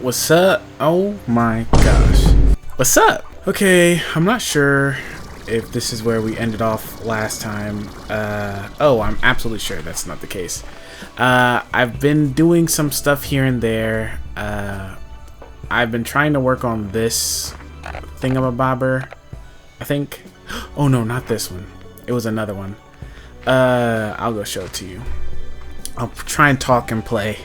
What's up? Oh my gosh. What's up? Okay, I'm not sure if this is where we ended off last time. Oh, I'm absolutely sure that's not the case. I've been doing some stuff here and there. I've been trying to work on this thingamabobber, I think. Oh no, not this one. It was another one. I'll go show it to you. I'll try and talk and play.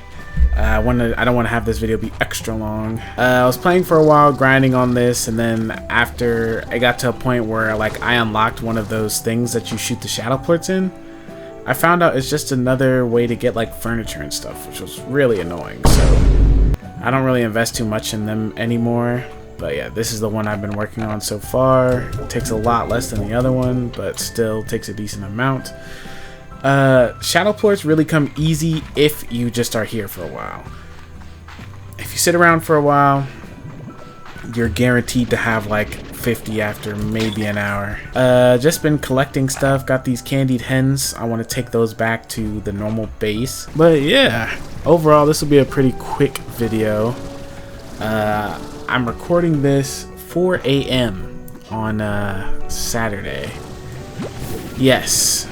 I don't want to have this video be extra long. I was playing for a while, grinding on this, and then after I got to a point where like I unlocked one of those things that you shoot the shadow plorts in, I found out it's just another way to get like furniture and stuff, which was really annoying. So I don't really invest too much in them anymore. But yeah, this is the one I've been working on so far. It takes a lot less than the other one, but still takes a decent amount. Shadow plorts really come easy if you just are here for a while. If you sit around for a while, you're guaranteed to have like 50 after maybe an hour. Just been collecting stuff, got these candied hens. I want to take those back to the normal base. But yeah, overall this will be a pretty quick video. I'm recording this 4 a.m. on Saturday. Yes.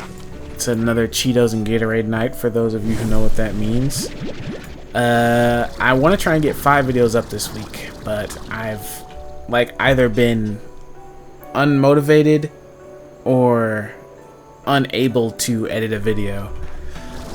It's another Cheetos and Gatorade night for those of you who know what that means. I want to try and get 5 videos up this week, but I've like either been unmotivated or unable to edit a video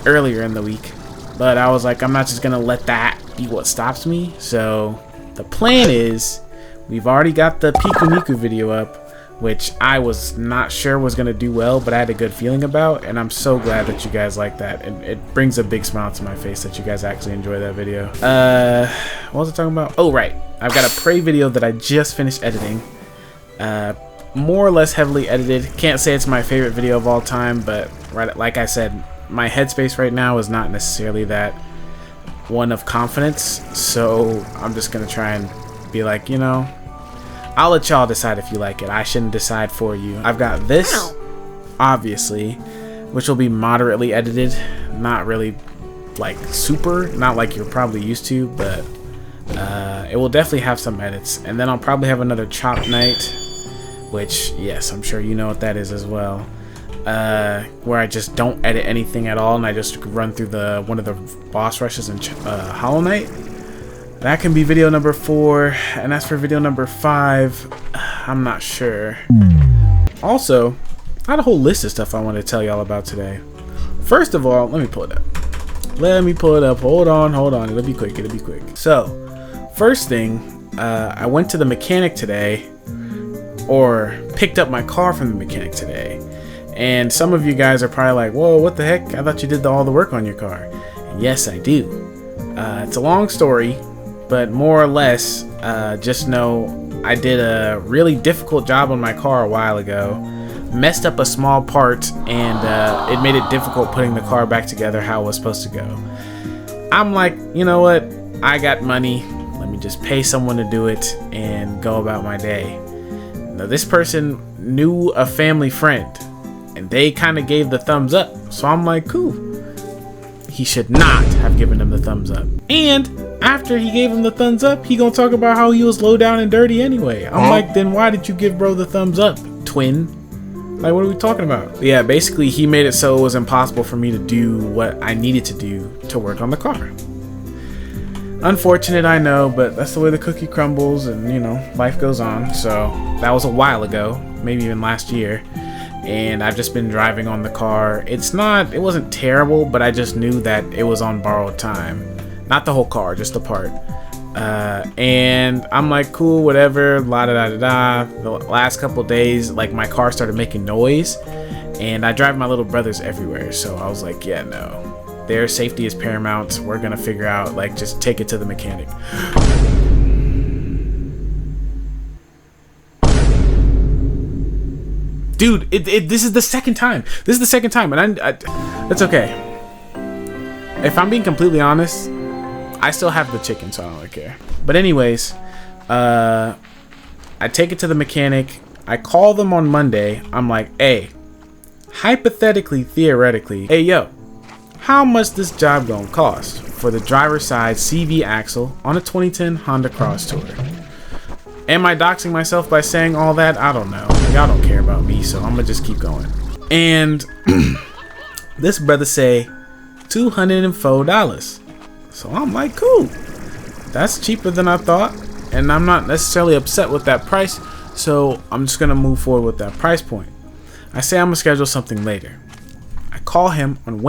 earlier in the week. But I was like, I'm not just gonna let that be what stops me. So the plan is, we've already got the Piku Niku video up, which I was not sure was going to do well, but I had a good feeling about, and I'm so glad that you guys like that, and it brings a big smile to my face that you guys actually enjoy that video. What was I talking about? Oh, right. I've got a Prey video that I just finished editing. More or less heavily edited. Can't say it's my favorite video of all time, but right, like I said, my headspace right now is not necessarily that one of confidence, so I'm just going to try and be like, you know, I'll let y'all decide if you like it. I shouldn't decide for you. I've got this, obviously, which will be moderately edited. Not really, like, super. Not like you're probably used to, but it will definitely have some edits. And then I'll probably have another chop night, which, yes, I'm sure you know what that is as well. Where I just don't edit anything at all, and I just run through one of the boss rushes in Hollow Knight. That can be video number 4, and as for video number 5, I'm not sure. Also, I had a whole list of stuff I want to tell y'all about today. First of all, let me pull it up. Hold on. It'll be quick. So, first thing, I went to the mechanic today, or picked up my car from the mechanic today. And some of you guys are probably like, whoa, what the heck? I thought you did all the work on your car. And yes, I do. It's a long story. But more or less, just know I did a really difficult job on my car a while ago. Messed up a small part, and it made it difficult putting the car back together how it was supposed to go. I'm like, you know what? I got money. Let me just pay someone to do it and go about my day. Now, this person knew a family friend, and they kind of gave the thumbs up. So I'm like, cool. He should not have given him the thumbs up. And after he gave him the thumbs up, he gonna talk about how he was low down and dirty anyway. I'm like, then why did you give bro the thumbs up, twin? Like, what are we talking about? But yeah, basically he made it so it was impossible for me to do what I needed to do to work on the car. Unfortunate, I know, but that's the way the cookie crumbles, and you know, life goes on. So that was a while ago, maybe even last year. And I've just been driving on the car. It wasn't terrible, but I just knew that it was on borrowed time. Not the whole car, just the part. And I'm like, cool, whatever, la da da da da. The last couple days, like, my car started making noise, and I drive my little brothers everywhere. So I was like, yeah, no, their safety is paramount. We're gonna figure out, like, just take it to the mechanic. Dude, this is the second time. And that's okay. If I'm being completely honest, I still have the chicken, so I don't really care. But anyways, I take it to the mechanic. I call them on Monday. I'm like, hey, hypothetically, theoretically, hey, yo, how much this job gonna cost? for the driver's side CV axle on a 2010 Honda Cross Tour. Am I doxing myself by saying all that? I don't know. Y'all don't care about me, so I'm gonna just keep going. And this brother say $204. So I'm like, cool. That's cheaper than I thought. And I'm not necessarily upset with that price. So I'm just gonna move forward with that price point. I say I'm gonna schedule something later. I call him on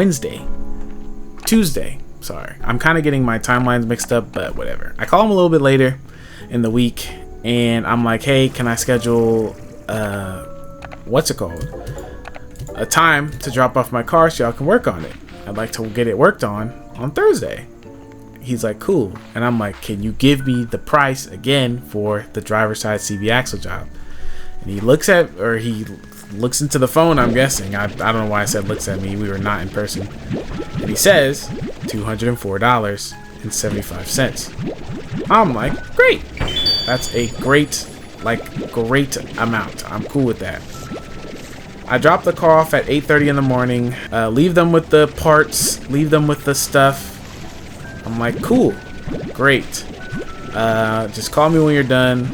Tuesday. Sorry, I'm kind of getting my timelines mixed up, but whatever. I call him a little bit later in the week, and I'm like, hey, can I schedule a time to drop off my car so y'all can work on it. I'd like to get it worked on Thursday. He's like, cool. And I'm like, can you give me the price again for the driver's side CV axle job? And he looks into the phone, I'm guessing. I don't know why I said looks at me. We were not in person. And he says $204.75. I'm like, great. That's a great amount. I'm cool with that. I drop the car off at 8:30 in the morning. Leave them with the parts. Leave them with the stuff. I'm like, cool. Great. Just call me when you're done.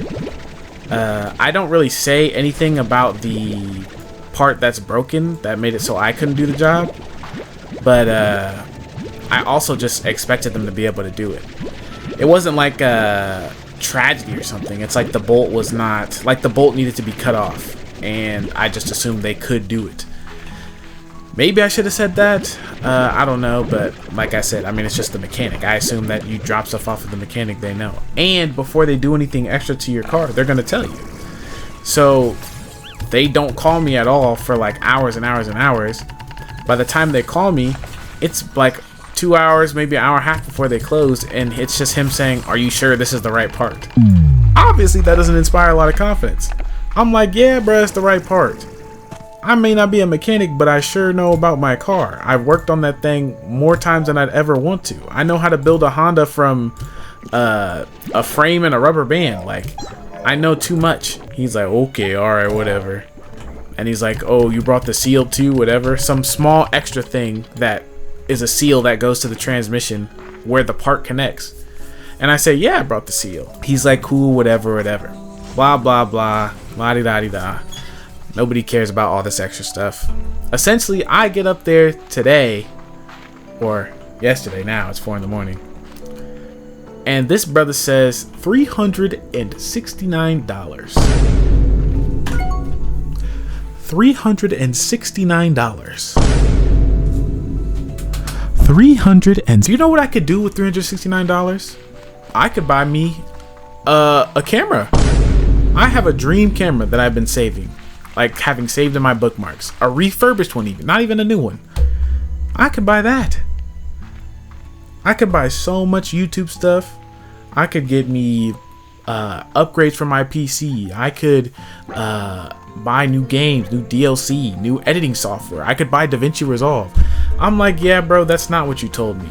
I don't really say anything about the part that's broken that made it so I couldn't do the job. But I also just expected them to be able to do it. It wasn't like a tragedy or something. It's like the bolt was not, like the bolt needed to be cut off. And I just assumed they could do it. Maybe I should have said that. I don't know. But like I said, I mean, it's just the mechanic. I assume that you drop stuff off of the mechanic, they know. And before they do anything extra to your car, they're going to tell you. So they don't call me at all for like hours and hours and hours. By the time they call me, it's like 2 hours, maybe an hour and a half before they close. And it's just him saying, are you sure this is the right part? Obviously, that doesn't inspire a lot of confidence. I'm like, yeah, bro, it's the right part. I may not be a mechanic, but I sure know about my car. I've worked on that thing more times than I'd ever want to. I know how to build a Honda from a frame and a rubber band. Like, I know too much. He's like, okay, all right, whatever. And he's like, oh, you brought the seal too, whatever. Some small extra thing that is a seal that goes to the transmission where the part connects. And I say, yeah, I brought the seal. He's like, cool, whatever. Blah, blah, blah. La-di-da-di-da. Nobody cares about all this extra stuff. Essentially, I get up there today, or yesterday now, it's 4 in the morning. And this brother says $369. $369. You know what I could do with $369? I could buy me a camera. I have a dream camera that I've been saving, like having saved in my bookmarks, a refurbished one, even not even a new one. I could buy that. I could buy so much YouTube stuff. I could get me upgrades for my PC. I could buy new games, new DLC, new editing software. I could buy DaVinci Resolve. I'm like, yeah, bro, that's not what you told me.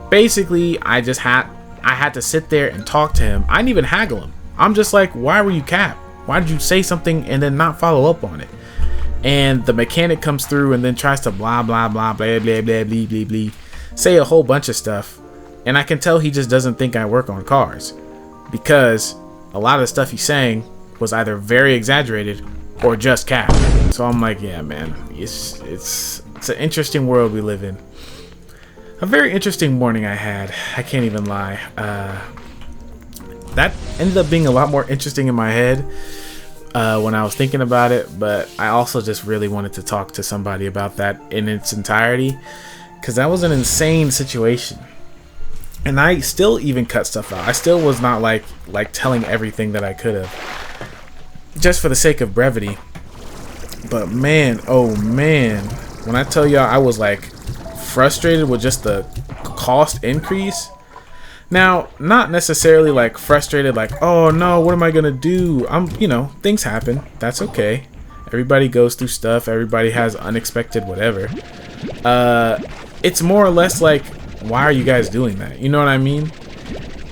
Basically, I had to sit there and talk to him. I didn't even haggle him. I'm just like, why were you capped? Why did you say something and then not follow up on it? And the mechanic comes through and then tries to blah, blah, blah, blah, blah, blah, blah, blah, blah, say a whole bunch of stuff. And I can tell he just doesn't think I work on cars, because a lot of the stuff he's saying was either very exaggerated or just cap. So I'm like, yeah, man, it's an interesting world we live in. A very interesting morning I had. I can't even lie. That ended up being a lot more interesting in my head when I was thinking about it, but I also just really wanted to talk to somebody about that in its entirety, because that was an insane situation. And I still even cut stuff out. I still was not like telling everything that I could have, just for the sake of brevity. But man, oh man, when I tell y'all I was like frustrated with just the cost increase. Now, not necessarily like frustrated, like, oh no, what am I gonna do? Things happen. That's okay. Everybody goes through stuff. Everybody has unexpected whatever. It's more or less like, why are you guys doing that? You know what I mean?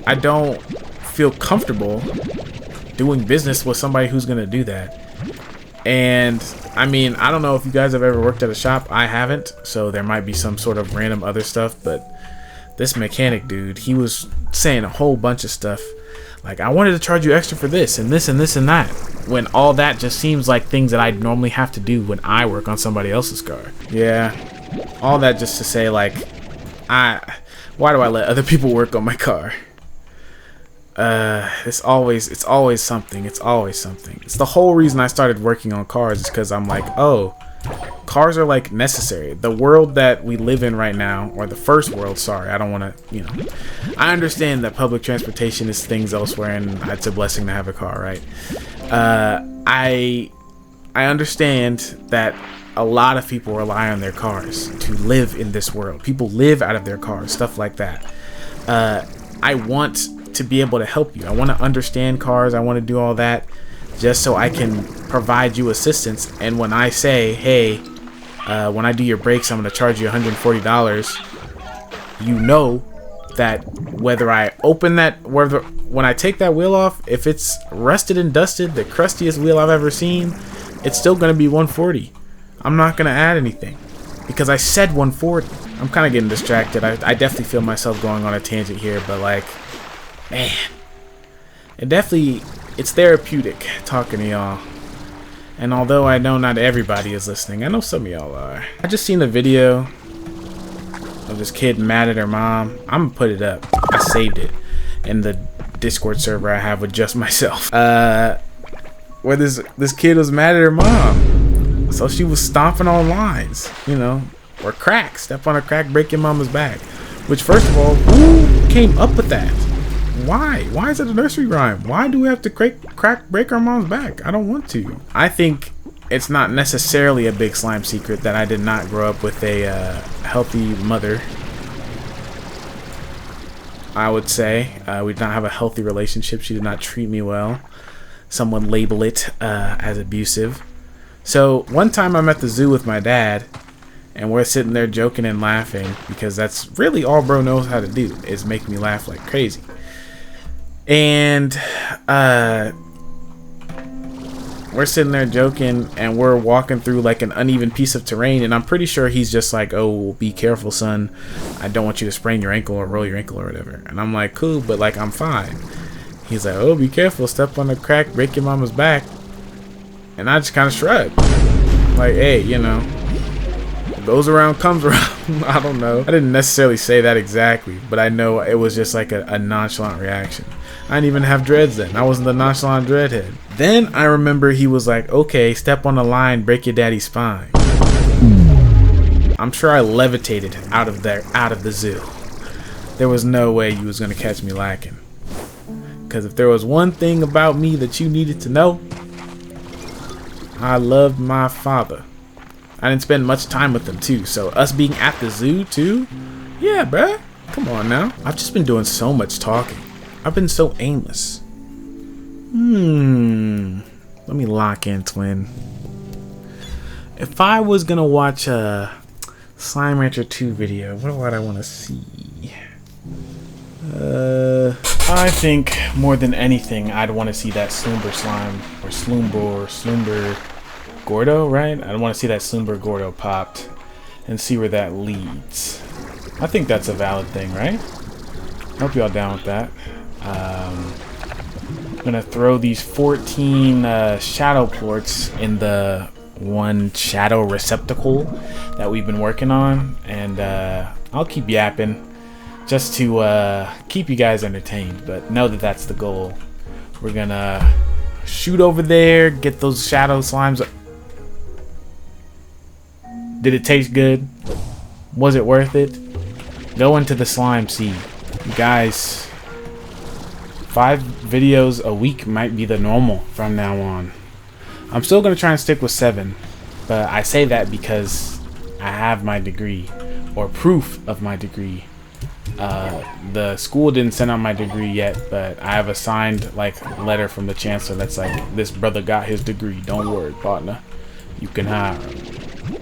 I don't feel comfortable doing business with somebody who's gonna do that. And I mean, I don't know if you guys have ever worked at a shop. I haven't, so there might be some sort of random other stuff, but this mechanic dude, he was saying a whole bunch of stuff. Like, I wanted to charge you extra for this and this and this and that. When all that just seems like things that I'd normally have to do when I work on somebody else's car. Yeah, all that just to say, like, why do I let other people work on my car? It's always something. It's always something. It's the whole reason I started working on cars, is because I'm like, oh, cars are like necessary. The world that we live in right now, or the first world, sorry, I don't want to, you know, I understand that public transportation is things elsewhere and it's a blessing to have a car, right? I understand that a lot of people rely on their cars to live in this world. People live out of their cars, stuff like that. I want to be able to help you. I want to understand cars. I want to do all that just so I can provide you assistance. And when I say, hey, when I do your brakes, I'm going to charge you $140, you know that whether I open that, when I take that wheel off, if it's rusted and dusted, the crustiest wheel I've ever seen, it's still going to be $140. I'm not going to add anything because I said $140. I'm kind of getting distracted. I definitely feel myself going on a tangent here, but like, man, it's therapeutic talking to y'all. And although I know not everybody is listening, I know some of y'all are. I just seen a video of this kid mad at her mom. I'm gonna put it up. I saved it in the Discord server I have with just myself. Where this kid was mad at her mom. So she was stomping on lines, you know, or crack. Step on a crack, break your mama's back. Which, first of all, who came up with that? Why? Why is it a nursery rhyme? Why do we have to break our mom's back? I don't want to. I think it's not necessarily a big slime secret that I did not grow up with a healthy mother. I would say we did not have a healthy relationship. She did not treat me well. Someone label it as abusive. So one time I'm at the zoo with my dad, and we're sitting there joking and laughing because that's really all bro knows how to do, is make me laugh like crazy. And we're sitting there joking, and we're walking through like an uneven piece of terrain, and I'm pretty sure he's just like, oh, be careful, son, I don't want you to sprain your ankle or roll your ankle or whatever. And I'm like, cool, but like, I'm fine. He's like, oh, be careful, step on a crack, break your mama's back. And I just kind of shrugged, like, hey, you know, what goes around comes around. I don't know, I didn't necessarily say that exactly, but I know it was just like a nonchalant reaction. I didn't even have dreads then. I wasn't the nonchalant dreadhead. Then I remember he was like, okay, step on the line, break your daddy's spine. I'm sure I levitated out of the zoo. There was no way you was gonna catch me lacking. Because if there was one thing about me that you needed to know, I loved my father. I didn't spend much time with him too, so us being at the zoo too, yeah, bruh, come on now. I've just been doing so much talking. I've been so aimless. Let me lock in, twin. If I was gonna watch a Slime Rancher 2 video, what would I want to see? I think more than anything, I'd want to see that Sloomber slime, or Sloomber Gordo, right? I'd want to see that Sloomber Gordo popped and see where that leads. I think that's a valid thing, right? I hope y'all down with that. I'm gonna throw these 14 shadow plorts in the one shadow receptacle that we've been working on, and I'll keep yapping just to keep you guys entertained, but know that that's the goal. We're gonna shoot over there, get those shadow slimes. Did it taste good? Was it worth it? Go into the slime seed. You guys, 5 videos a week might be the normal from now on. I'm still gonna try and stick with 7, but I say that because I have my degree, or proof of my degree. The school didn't send out my degree yet, but I have a signed like letter from the chancellor that's like, this brother got his degree, don't worry, partner, you can hire him.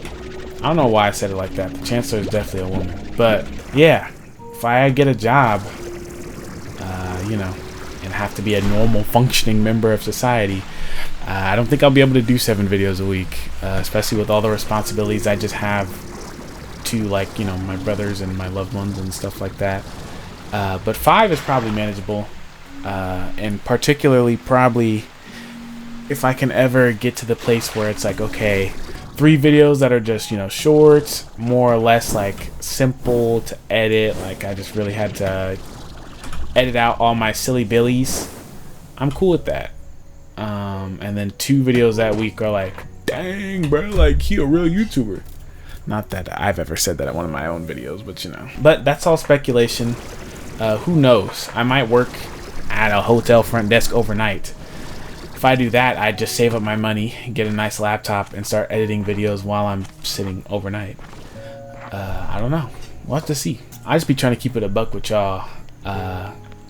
I don't know why I said it like that. The chancellor is definitely a woman, but yeah, if I get a job, you know, and have to be a normal functioning member of society, I don't think I'll be able to do 7 videos a week, especially with all the responsibilities I just have to, like, you know, my brothers and my loved ones and stuff like that. But 5 is probably manageable, and particularly probably if I can ever get to the place where it's like, okay, 3 videos that are just, you know, shorts, more or less like simple to edit, like I just really had to edit out all my silly billies, I'm cool with that. And then 2 videos that week are like, dang bro, like he a real YouTuber. Not that I've ever said that at one of my own videos, but you know. But that's all speculation. Who knows? I might work at a hotel front desk overnight. If I do that, I just save up my money, get a nice laptop, and start editing videos while I'm sitting overnight. I don't know. We'll have to see. I just be trying to keep it a buck with y'all,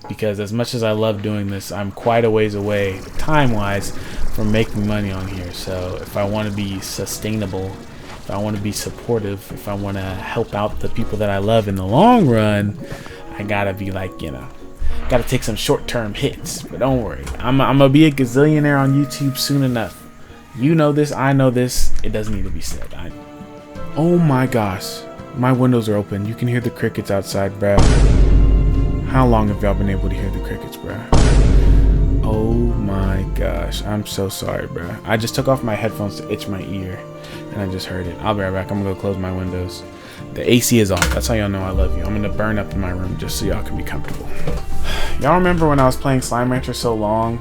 because as much as I love doing this, I'm quite a ways away, time-wise, from making money on here. So if I want to be sustainable, if I want to be supportive, if I want to help out the people that I love in the long run, I gotta be like, you know, gotta take some short-term hits. But don't worry, I'm gonna be a gazillionaire on YouTube soon enough. You know this, I know this. It doesn't need to be said. Oh my gosh, my windows are open. You can hear the crickets outside, bruh. How long have y'all been able to hear the crickets, bruh? Oh my gosh, I'm so sorry, bruh. I just took off my headphones to itch my ear, and I just heard it. I'll be right back. I'm gonna go close my windows. The AC is off. That's how y'all know I love you. I'm gonna burn up in my room just so y'all can be comfortable. Y'all remember when I was playing Slime Rancher so long?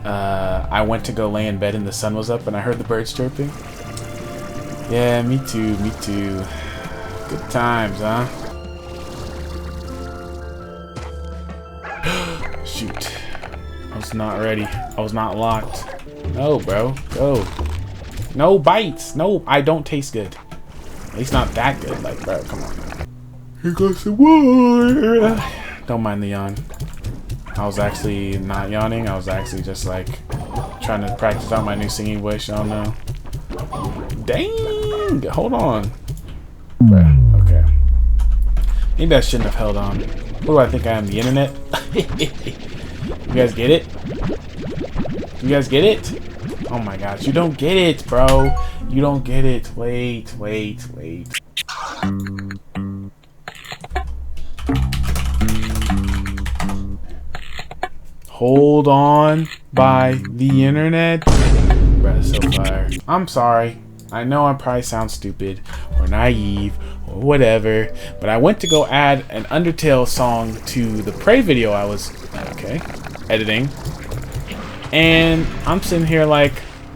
I went to go lay in bed and the sun was up and I heard the birds chirping. Yeah, me too, me too. Good times, huh? Shoot. I was not ready. I was not locked. No, bro. Go. No bites. No, I don't taste good. At least not that good. Like, bro, come on. Here goes the water. Don't mind the yawn. I was actually not yawning. I was actually just like trying to practice out my new singing voice. Y'all know. Dang. Hold on. Bruh. Okay. Maybe I shouldn't have held on. Who do I think I am? The internet? You guys get it? You guys get it? Oh my gosh. You don't get it, bro. You don't get it. Wait, wait, wait. Hold on by the internet. Bruh, so fire. I'm sorry. I know I probably sound stupid or naive or whatever, but I went to go add an Undertale song to the Prey video I was editing, and I'm sitting here like,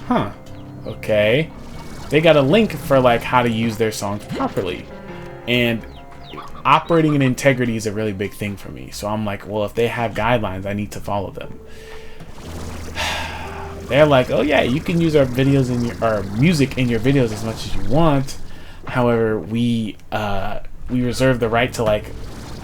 huh, okay. They got a link for like how to use their songs properly, and operating in integrity is a really big thing for me. So I'm like, well, if they have guidelines, I need to follow them. They're like, oh yeah, you can use our videos in our music in your videos as much as you want. However, we reserve the right to, like,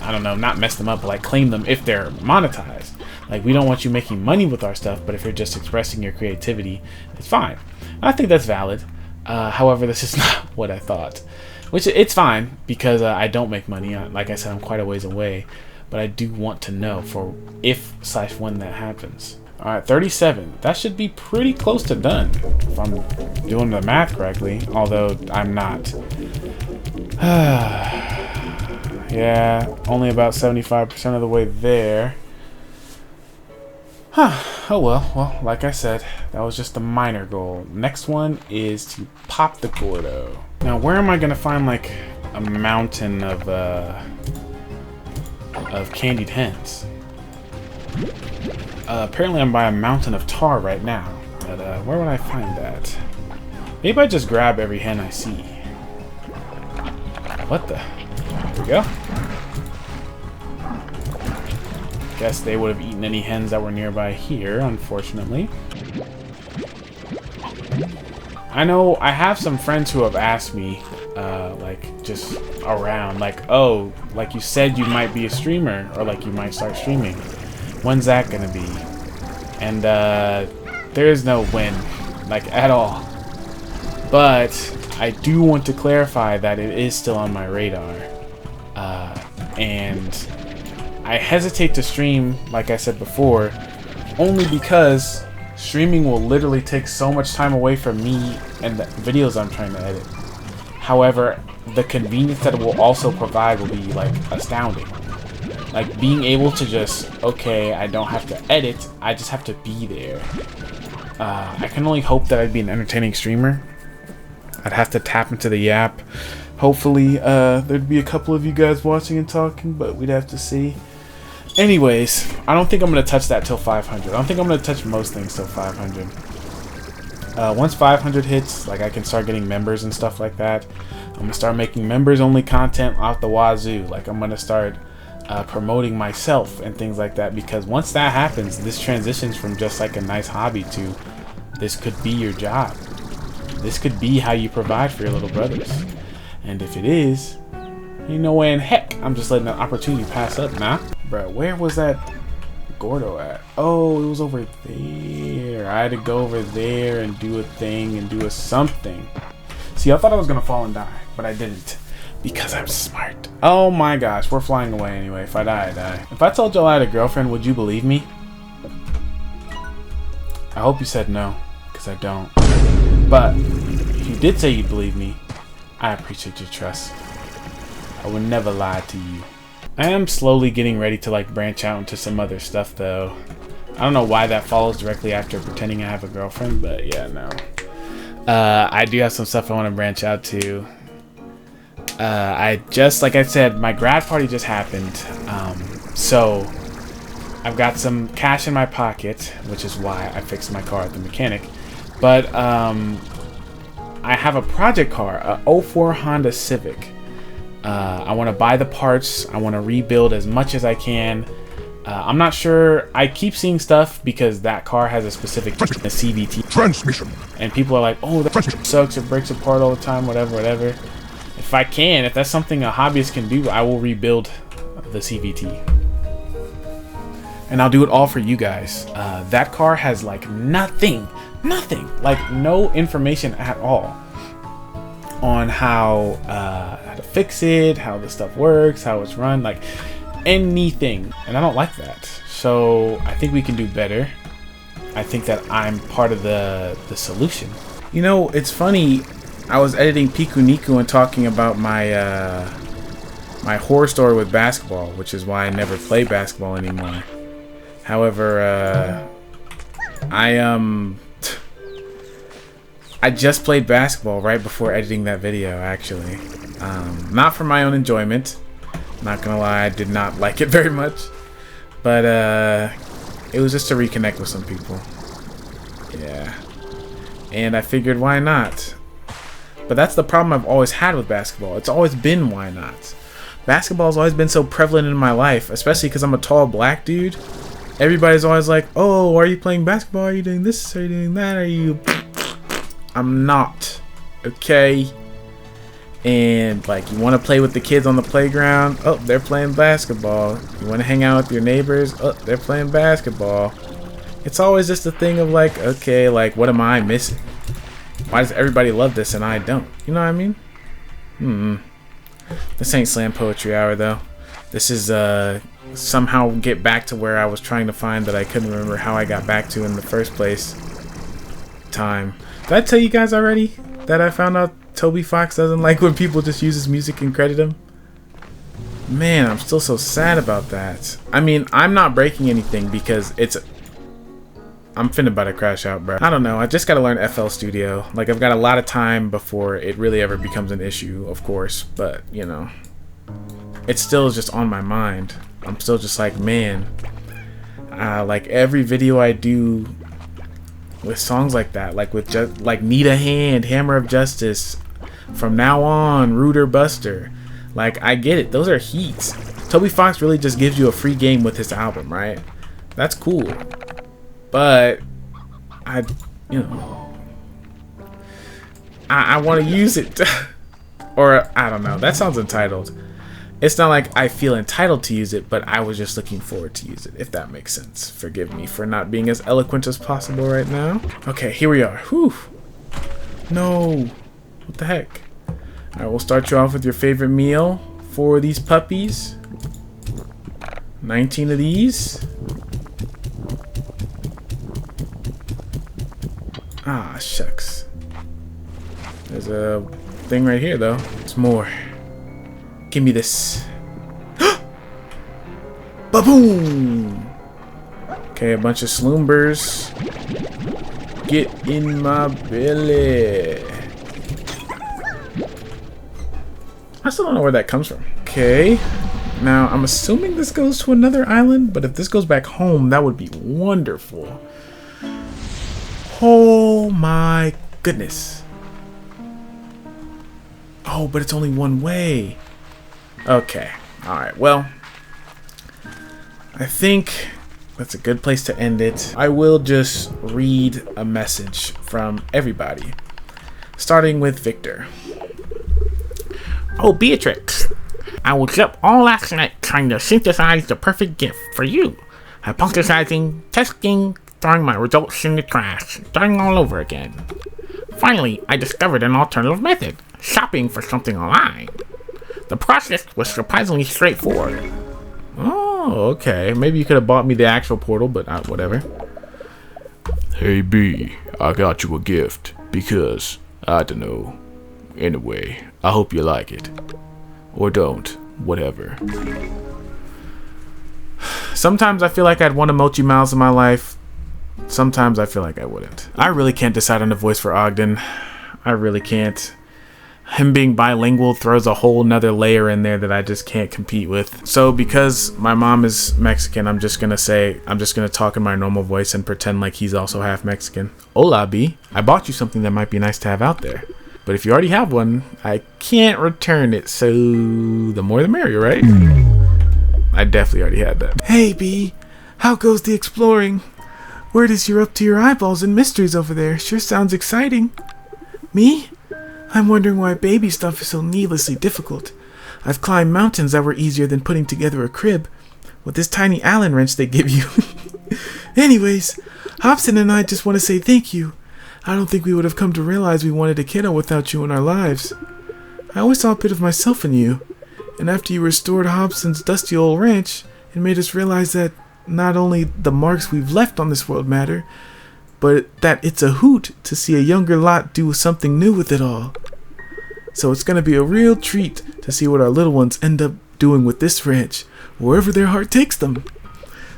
I don't know, not mess them up, but like claim them if they're monetized. Like, we don't want you making money with our stuff, but if you're just expressing your creativity, it's fine. I think that's valid. However, this is not what I thought. Which, it's fine, because I don't make money. Like I said, I'm quite a ways away. But I do want to know for if/when that happens. Alright, 37. That should be pretty close to done, if I'm doing the math correctly. Although, I'm not. Yeah, only about 75% of the way there. Oh well. Well, like I said, that was just a minor goal. Next one is to pop the Gordo. Now, where am I gonna find like a mountain of candied hens? Apparently, I'm by a mountain of tar right now. But where would I find that? Maybe I just grab every hen I see. What the? There we go. Guess they would have eaten any hens that were nearby here, unfortunately. I know I have some friends who have asked me, like, just around, like, oh, like you said you might be a streamer, or like you might start streaming. When's that gonna be? And there is no when, like, at all. But I do want to clarify that it is still on my radar. And I hesitate to stream, like I said before, only because streaming will literally take so much time away from me and the videos I'm trying to edit. However, the convenience that it will also provide will be like astounding. Like being able to just, okay, I don't have to edit, I just have to be there. I can only hope that I'd be an entertaining streamer. I'd have to tap into the app. Hopefully, there'd be a couple of you guys watching and talking, but we'd have to see. Anyways, I don't think I'm going to touch that till 500. I don't think I'm going to touch most things till 500. Once 500 hits, like I can start getting members and stuff like that. I'm going to start making members-only content off the wazoo. Like I'm going to start promoting myself and things like that, because once that happens, this transitions from just like a nice hobby to this could be your job. This could be how you provide for your little brothers. And if it is, ain't no way in heck I'm just letting an opportunity pass up now. Bro, where was that Gordo at? Oh, it was over there. I had to go over there and do a thing and do a something. See, I thought I was gonna fall and die, but I didn't. Because I'm smart. Oh my gosh, we're flying away anyway. If I die, I die. If I told y'all I had a girlfriend, would you believe me? I hope you said no, because I don't. But if you did say you'd believe me, I appreciate your trust. I would never lie to you. I am slowly getting ready to like branch out into some other stuff though. I don't know why that follows directly after pretending I have a girlfriend, but yeah, no. I do have some stuff I want to branch out to. Like I said, my grad party just happened. So I've got some cash in my pocket, which is why I fixed my car at the mechanic. But I have a project car, a 04 Honda Civic. I want to buy the parts. I want to rebuild as much as I can. I'm not sure. I keep seeing stuff because that car has a specific CVT transmission, and people are like, "Oh, that sucks. It breaks apart all the time. Whatever, whatever." If I can, if that's something a hobbyist can do, I will rebuild the CVT, and I'll do it all for you guys. That car has like nothing, like no information at all on how to fix it, how the stuff works, how it's run, like anything. And I don't like that. So I think we can do better. I think that I'm part of the solution. You know, it's funny. I was editing Piku Niku and talking about my my horror story with basketball, which is why I never play basketball anymore. However, I just played basketball right before editing that video, actually. Not for my own enjoyment. Not gonna lie, I did not like it very much. But it was just to reconnect with some people. Yeah. And I figured, why not? But that's the problem I've always had with basketball. It's always been, why not? Basketball's always been so prevalent in my life, especially because I'm a tall black dude. Everybody's always like, oh, are you playing basketball? Are you doing this? Are you doing that? Are you... I'm not. Okay? And like, you want to play with the kids on the playground? Oh, they're playing basketball. You want to hang out with your neighbors? Oh, they're playing basketball. It's always just a thing of like, okay, like, what am I missing? Why does everybody love this and I don't? You know what I mean? This ain't slam poetry hour though. This is somehow get back to where I was trying to find that I couldn't remember how I got back to in the first place. Time. Did I tell you guys already that I found out Toby Fox doesn't like when people just use his music and credit him? Man, I'm still so sad about that. I mean, I'm not breaking anything because I'm finna about to crash out, bro. I don't know. I just gotta learn FL Studio. Like, I've got a lot of time before it really ever becomes an issue, of course. But, you know, it still is just on my mind. I'm still just like, man, like every video I do with songs like that, like with just like Need a Hand, Hammer of Justice, From Now On, Rooter Buster, like I get it. Those are heats. Toby Fox really just gives you a free game with his album, right? That's cool. But I want to use it. Or I don't know. That sounds entitled. It's not like I feel entitled to use it, but I was just looking forward to use it, if that makes sense. Forgive me for not being as eloquent as possible right now. Okay, here we are. Whew. No. What the heck? Alright, we'll start you off with your favorite meal for these puppies. 19 of these. Ah, shucks. There's a thing right here, though. It's more. Give me this. Ba-boom! Okay, a bunch of Sloombers. Get in my belly. I still don't know where that comes from. Okay. Now, I'm assuming this goes to another island, but if this goes back home, that would be wonderful. Oh my goodness. Oh, but it's only one way. Okay. Alright, well, I think that's a good place to end it. I will just read a message from everybody, starting with Victor. Oh, Beatrix, I was up all last night trying to synthesize the perfect gift for you. Hypothesizing, testing, throwing my results in the trash, starting all over again. Finally, I discovered an alternative method, shopping for something online. The process was surprisingly straightforward. Oh, okay. Maybe you could have bought me the actual portal, but whatever. Hey B, I got you a gift because, I don't know. Anyway, I hope you like it. Or don't, whatever. Sometimes I feel like I'd want emoji mouths in my life. Sometimes I feel like I wouldn't. I really can't decide on a voice for Ogden. I really can't. Him being bilingual throws a whole nother layer in there that I just can't compete with. So because my mom is Mexican, I'm just gonna talk in my normal voice and pretend like he's also half Mexican. Hola, B. I bought you something that might be nice to have out there. But if you already have one, I can't return it, so the more the merrier, right? I definitely already had that. Hey, B. How goes the exploring? Word is you're up to your eyeballs in mysteries over there. Sure sounds exciting. Me? I'm wondering why baby stuff is so needlessly difficult. I've climbed mountains that were easier than putting together a crib. With this tiny Allen wrench they give you. Anyways, Hobson and I just want to say thank you. I don't think we would have come to realize we wanted a kiddo without you in our lives. I always saw a bit of myself in you. And after you restored Hobson's dusty old ranch, it made us realize that not only the marks we've left on this world matter, but that it's a hoot to see a younger lot do something new with it all. So it's going to be a real treat to see what our little ones end up doing with this ranch, wherever their heart takes them.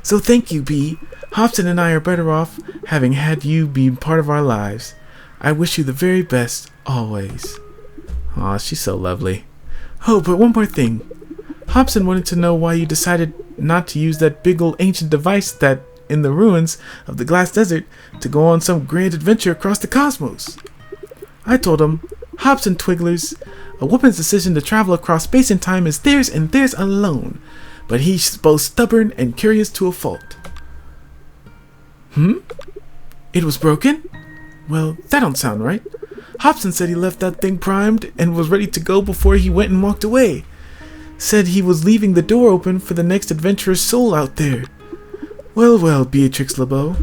So thank you, B. Hobson and I are better off having had you be part of our lives. I wish you the very best, always. Aw, she's so lovely. Oh, but one more thing. Hobson wanted to know why you decided not to use that big old ancient device that in the ruins of the Glass Desert to go on some grand adventure across the cosmos. I told him, Hobson Twigglers, a woman's decision to travel across space and time is theirs and theirs alone, but he's both stubborn and curious to a fault. It was broken? Well, that don't sound right. Hobson said he left that thing primed and was ready to go before he went and walked away. Said he was leaving the door open for the next adventurous soul out there. Well, well, Beatrix LeBeau.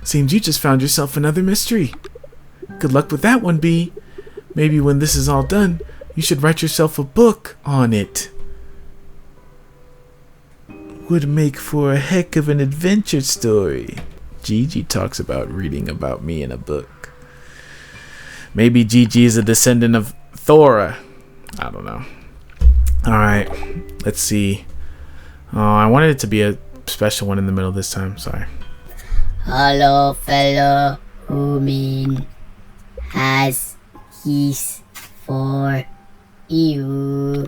Seems you just found yourself another mystery. Good luck with that one, B. Maybe when this is all done, you should write yourself a book on it. Would make for a heck of an adventure story. Gigi talks about reading about me in a book. Maybe Gigi is a descendant of Thora. I don't know. Alright, let's see. Oh, I wanted it to be a special one in the middle this time. Sorry. Hello, fellow human. Has keys for you.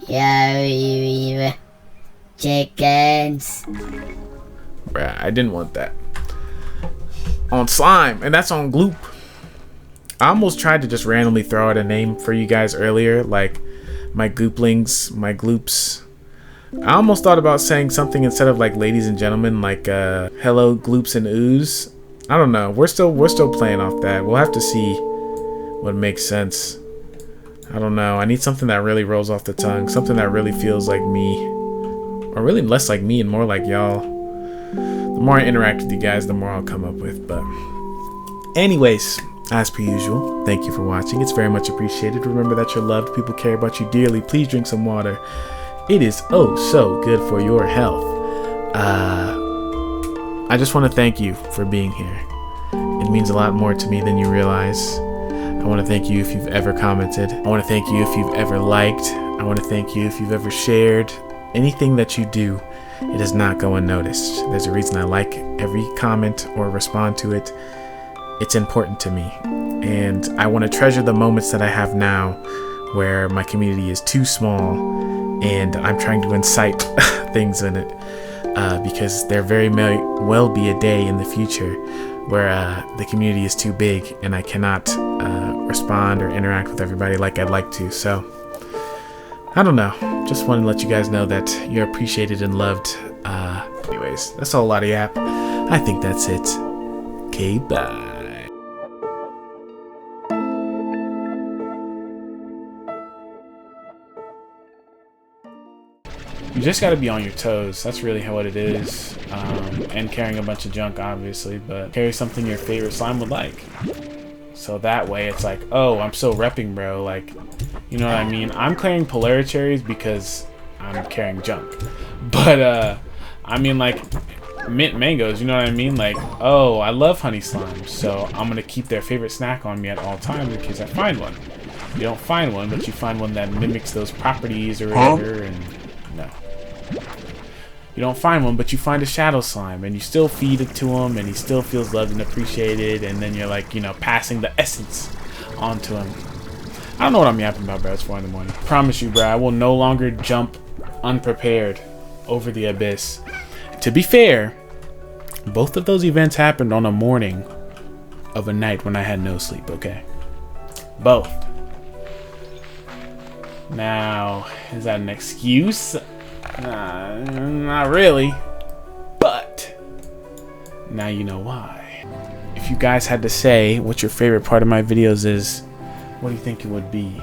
Yeah, chickens. Bruh, I didn't want that. On slime, and that's on gloop. I almost tried to just randomly throw out a name for you guys earlier, like my gooplings, my gloops. I almost thought about saying something instead of like ladies and gentlemen, like hello gloops and ooze. I don't know. We're still playing off that. We'll have to see what makes sense. I don't know. I need something that really rolls off the tongue, something that really feels like me, or really less like me and more like y'all. The more I interact with you guys, the more I'll come up with. But anyways, as per usual, thank you for watching. It's very much appreciated. Remember that you're loved. People care about you dearly. Please drink some water. It is oh so good for your health. I just want to thank you for being here. It means a lot more to me than you realize. I want to thank you if you've ever commented. I want to thank you if you've ever liked. I want to thank you if you've ever shared. Anything that you do, it does not go unnoticed. There's a reason I like every comment or respond to it. It's important to me. And I want to treasure the moments that I have now where my community is too small and I'm trying to incite things in it. Because there very may well be a day in the future where the community is too big and I cannot respond or interact with everybody like I'd like to. So, I don't know. Just want to let you guys know that you're appreciated and loved. Anyways, that's a whole lot of yap. I think that's it. Okay, bye. You just gotta be on your toes. That's really what it is. And carrying a bunch of junk, obviously, but carry something your favorite slime would like. So that way it's like, oh, I'm so repping, bro. Like, you know what I mean? I'm carrying Polara cherries because I'm carrying junk. But, I mean, like, mint mangoes, you know what I mean? Like, oh, I love honey slime, so I'm gonna keep their favorite snack on me at all times in case I find one. You don't find one, but you find one that mimics those properties or whatever, and no. You don't find one, but you find a shadow slime, and you still feed it to him, and he still feels loved and appreciated, and then you're like, you know, passing the essence onto him. I don't know what I'm yapping about, bro. It's 4 in the morning. Promise you, bro, I will no longer jump unprepared over the abyss. To be fair, both of those events happened on a morning of a night when I had no sleep, okay? Both. Now, is that an excuse? Not really, but now you know why. If you guys had to say what your favorite part of my videos is, what do you think it would be?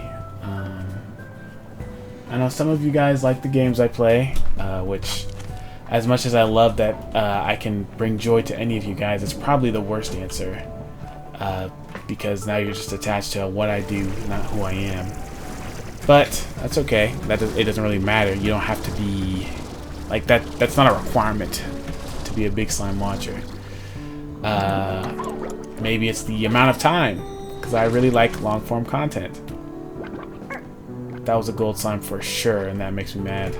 I know some of you guys like the games I play, which, as much as I love that I can bring joy to any of you guys, it's probably the worst answer, because now you're just attached to what I do, not who I am. But that's okay. It doesn't really matter. You don't have to be like that. That's not a requirement to be a big slime watcher. Maybe it's the amount of time, because I really like long form content. That was a gold slime for sure, and that makes me mad.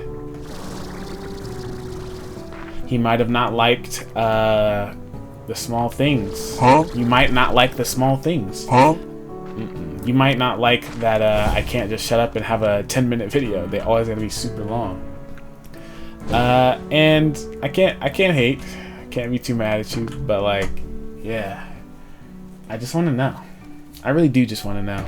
He might have not liked the small things. Huh? You might not like the small things. Huh? You might not like that I can't just shut up and have a 10-minute video. They always gotta be super long. And I can't hate. I can't be too mad at you, but like, yeah. I just want to know. I really do just want to know.